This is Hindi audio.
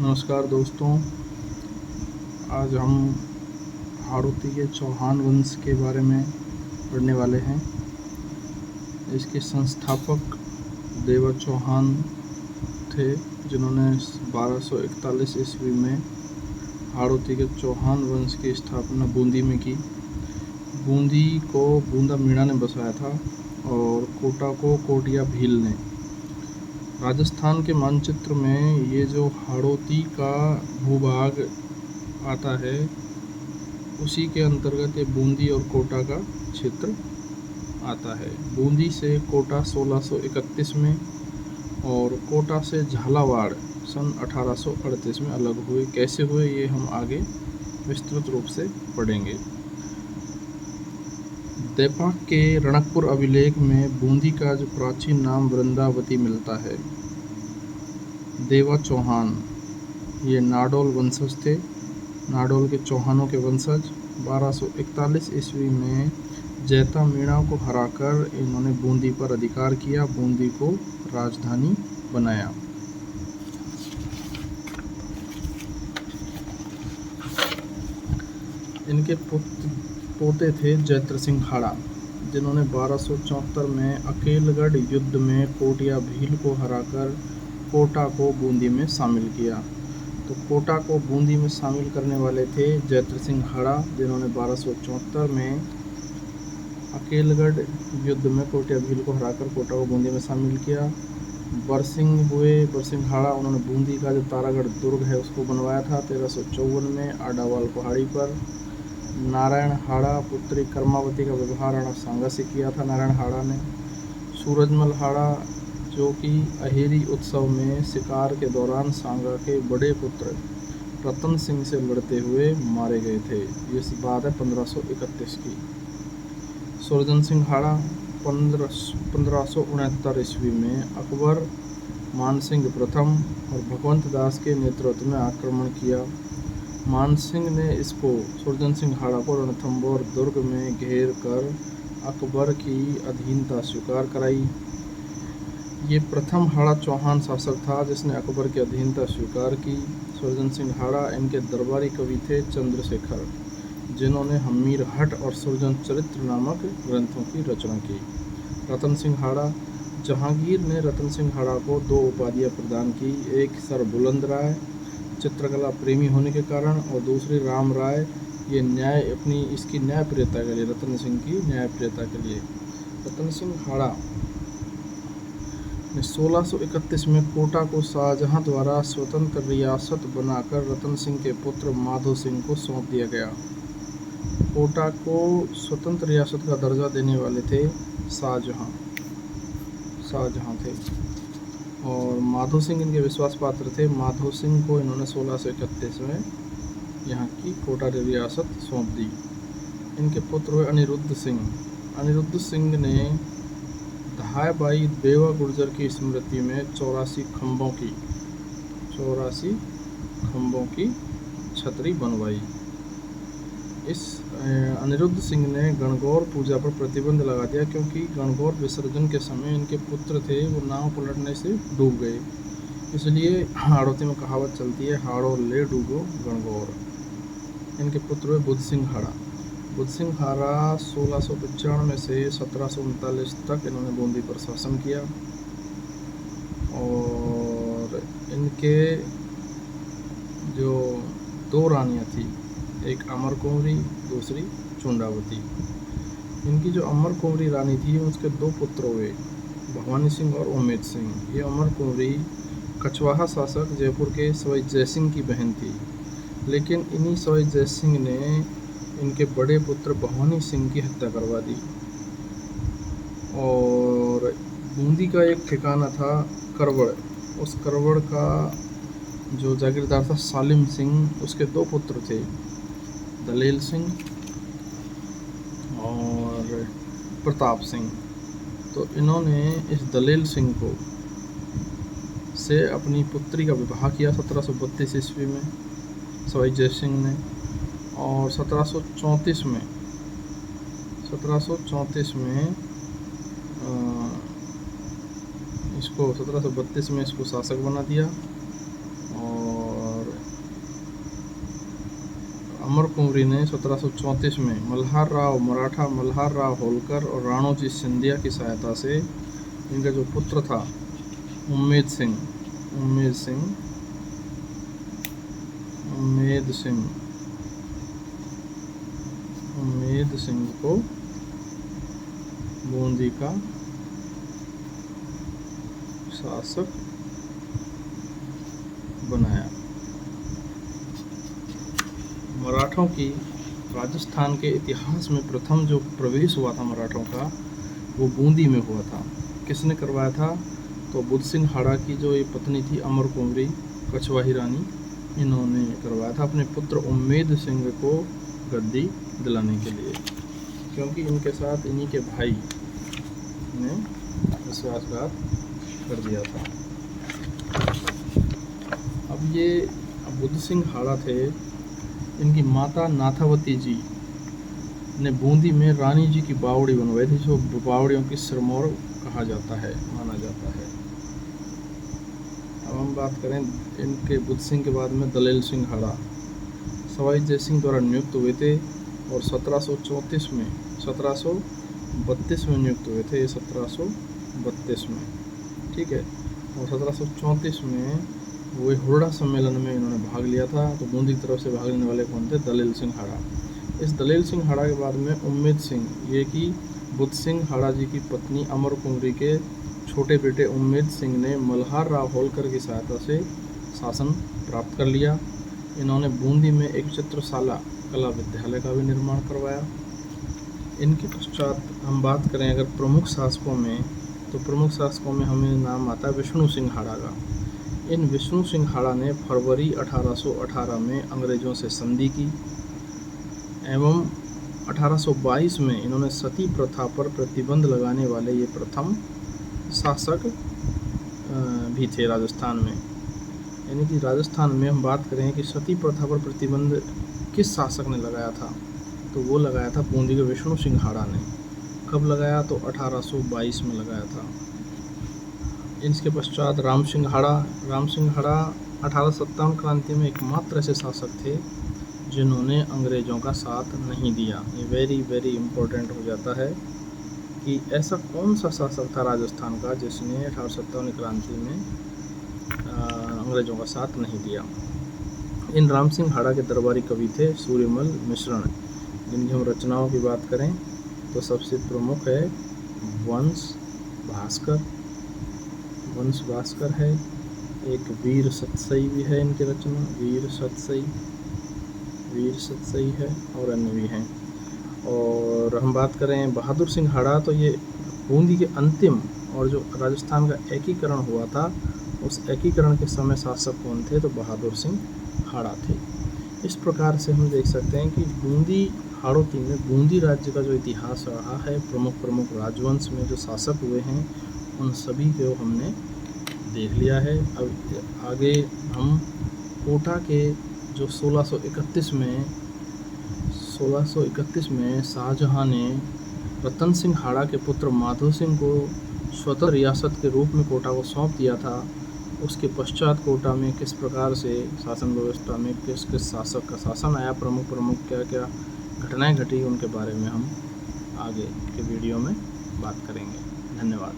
नमस्कार दोस्तों। आज हम हाड़ौती के चौहान वंश के बारे में पढ़ने वाले हैं। इसके संस्थापक देवा चौहान थे, जिन्होंने 1241 ईस्वी में हाड़ौती के चौहान वंश की स्थापना बूंदी में की। बूंदी को बूंदा मीणा ने बसाया था और कोटा को कोटिया भील ने। राजस्थान के मानचित्र में ये जो हाड़ौती का भूभाग आता है, उसी के अंतर्गत ये बूंदी और कोटा का क्षेत्र आता है। बूंदी से कोटा 1631 में और कोटा से झालावाड़ सन 1838 में अलग हुए। कैसे हुए ये हम आगे विस्तृत रूप से पढ़ेंगे। देपाक के रणकपुर अभिलेख में बूंदी का जो प्राचीन नाम वृंदावती मिलता है। देवा चौहान ये नाडोल वंशज थे, नाडोल के चौहानों के वंशज। 1241 ईस्वी में जैता मीणा को हराकर इन्होंने बूंदी पर अधिकार किया, बूंदी को राजधानी बनाया। इनके पोते थे जैत्र सिंह हाड़ा, जिन्होंने 1274 में अकेलगढ़ युद्ध में कोटिया भील को हराकर कोटा को बूंदी में शामिल किया। तो कोटा को बूंदी में शामिल करने वाले थे जैत्र सिंह हाड़ा, जिन्होंने 1274 में अकेलगढ़ युद्ध में कोटिया भील को हराकर कोटा को बूंदी में शामिल किया। बरसिंह हुए, बरसिंह हाड़ा, उन्होंने बूंदी का जो तारागढ़ दुर्ग है उसको बनवाया था 1354 में आडावाल पहाड़ी पर। नारायण हाड़ा पुत्री कर्मावती का विवाह राणा सांगा से किया था नारायण हाड़ा ने। सूरजमल हाड़ा, जो कि अहेरी उत्सव में शिकार के दौरान सांगा के बड़े पुत्र रतन सिंह से लड़ते हुए मारे गए थे। ये बात है 1531 की। सुरजन सिंह हाड़ा 1569 ईस्वी में अकबर, मानसिंह प्रथम और भगवंत दास के नेतृत्व में आक्रमण किया। मानसिंह ने इसको, सुरजन सिंह हाड़ा को रणथंभौर दुर्ग में घेर कर अकबर की अधीनता स्वीकार कराई। ये प्रथम हाड़ा चौहान शासक था जिसने अकबर की अधीनता स्वीकार की। सुरजन सिंह हाड़ा, इनके दरबारी कवि थे चंद्रशेखर, जिन्होंने हमीर हट और सुरजन चरित्र नामक ग्रंथों की रचना की। रतन सिंह हाड़ा, जहांगीर ने रतन सिंह हाड़ा को 2 उपाधियां प्रदान की। एक सर बुलंद राय, चित्रकला प्रेमी होने के कारण, और दूसरी राम राय, ये इसकी न्यायप्रियता के लिए, रतन सिंह की न्यायप्रियता के लिए। रतन सिंह हाड़ा ने 1631 में कोटा को शाहजहां द्वारा स्वतंत्र रियासत बनाकर रतन सिंह के पुत्र माधो सिंह को सौंप दिया गया। कोटा को स्वतंत्र रियासत का दर्जा देने वाले थे शाहजहां थे, और माधो सिंह इनके विश्वास पात्र थे। माधो सिंह को इन्होंने 1631 में यहाँ की कोटा रियासत सौंप दी। इनके पुत्र हुए अनिरुद्ध सिंह। अनिरुद्ध सिंह ने धायबाई बेवा गुर्जर की स्मृति में 84 खंभों की छतरी बनवाई। इस अनिरुद्ध सिंह ने गणगौर पूजा पर प्रतिबंध लगा दिया, क्योंकि गणगौर विसर्जन के समय इनके पुत्र थे वो नाव पलटने से डूब गए। इसलिए हाड़ौती में कहावत चलती है, हाड़ो ले डूबो गणगौर। इनके पुत्र हुए बुद्ध सिंह हाड़ा। बुद्ध सिंह हाड़ा 1695 से 1739 तक इन्होंने बूंदी पर शासन किया, और इनके जो 2 रानियाँ थी, एक अमर कुंवरी, दूसरी चुंडावती। इनकी जो अमर कुंवरी रानी थी उसके 2 पुत्र हुए, भवानी सिंह और उमेद सिंह। ये अमर कुंवरी कछवाहा शासक जयपुर के सवाई जयसिंह की बहन थी, लेकिन इन्हीं सवाई जयसिंह ने इनके बड़े पुत्र भवानी सिंह की हत्या करवा दी। और बूंदी का एक ठिकाना था करवड़, उस करवड़ का जो जागीरदार था सालिम सिंह, उसके 2 पुत्र थे, दलेल सिंह और प्रताप सिंह। तो इन्होंने इस दलेल सिंह को से अपनी पुत्री का विवाह किया 1732 ईस्वी में सवाई जयसिंह ने, और 1734 में इसको 1732 में इसको शासक बना दिया, और अमरकुंवरी ने 1734 में मल्हार राव मराठा, मल्हार राव होलकर और राणोजी सिंधिया की सहायता से इनका जो पुत्र था उम्मेद सिंह को बूंदी का शासक बनाया। मराठों की राजस्थान के इतिहास में प्रथम जो प्रवेश हुआ था मराठों का, वो बूंदी में हुआ था। किसने करवाया था? तो बुद्ध सिंह हाड़ा की जो ये पत्नी थी अमरकुंवरी कछवाही रानी, इन्होंने करवाया था अपने पुत्र उम्मेद सिंह को गद्दी दिलाने के लिए, क्योंकि इनके साथ इन्हीं के भाई ने विश्वासघात कर दिया था। अब ये बुद्ध सिंह हाड़ा थे, इनकी माता नाथावती जी ने बूंदी में रानी जी की बावड़ी बनवाई थी, जो बावड़ियों की सिरमौर कहा जाता है, माना जाता है। अब हम बात करें इनके बुद्ध सिंह के बाद में दलेल सिंह हाड़ा सवाई जय सिंह द्वारा नियुक्त हुए थे और 1732 में नियुक्त हुए थे, 1732 में, ठीक है। और 1734 में वो हुरडा सम्मेलन में इन्होंने भाग लिया था। तो बूंदी की तरफ से भाग लेने वाले कौन थे? दलेल सिंह हाड़ा। इस दलेल सिंह हाड़ा के बाद में उम्मेद सिंह, ये कि बुद्ध सिंह हाड़ा जी की पत्नी अमरकुंवरी के छोटे बेटे उम्मेद सिंह ने मल्हार राव होलकर की सहायता से शासन प्राप्त कर लिया। इन्होंने बूंदी में एक चित्रशाला कला विद्यालय का भी निर्माण करवाया। इनके पश्चात हम बात करें अगर प्रमुख शासकों में, तो प्रमुख शासकों में हमें नाम आता है विष्णु सिंह हाड़ा का। इन विष्णु सिंह हाड़ा ने फरवरी 1818 में अंग्रेज़ों से संधि की एवं 1822 में इन्होंने सती प्रथा पर प्रतिबंध लगाने वाले ये प्रथम शासक भी थे राजस्थान में। यानी कि राजस्थान में हम बात करें कि सती प्रथा पर प्रतिबंध किस शासक ने लगाया था, तो वो लगाया था बूंदी के विष्णु सिंह हाड़ा ने। कब लगाया? तो 1822 में लगाया था। इसके पश्चात राम सिंह हाड़ा 1857 क्रांति में एकमात्र ऐसे शासक थे जिन्होंने अंग्रेज़ों का साथ नहीं दिया। ये वेरी वेरी इम्पोर्टेंट हो जाता है कि ऐसा कौन सा शासक था राजस्थान का जिसने 1857 क्रांति में अंग्रेज़ों का साथ नहीं दिया। इन राम सिंह हाड़ा के दरबारी कवि थे सूर्यमल मिश्रण, जिनकी हम रचनाओं की बात करें तो सबसे प्रमुख है वंश भास्कर है, एक वीर सतसई भी है इनकी रचना, वीर सतसई है और अन्य भी हैं। और हम बात करें बहादुर सिंह हाड़ा, तो ये बूंदी के अंतिम और जो राजस्थान का एकीकरण हुआ था, उस एकीकरण के समय शासक कौन थे? तो बहादुर सिंह हाड़ा थे। इस प्रकार से हम देख सकते हैं कि बूंदी हाड़ौती में बूंदी राज्य का जो इतिहास रहा है, प्रमुख राजवंश में जो शासक हुए हैं, उन सभी को हमने देख लिया है। अब आगे हम कोटा के जो 1631 में शाहजहां ने रतन सिंह हाड़ा के पुत्र माधो सिंह को स्वतंत्र रियासत के रूप में कोटा को सौंप दिया था, उसके पश्चात कोटा में किस प्रकार से शासन व्यवस्था में किस शासक का शासन आया, प्रमुख क्या घटनाएं घटी, उनके बारे में हम आगे के वीडियो में बात करेंगे। धन्यवाद।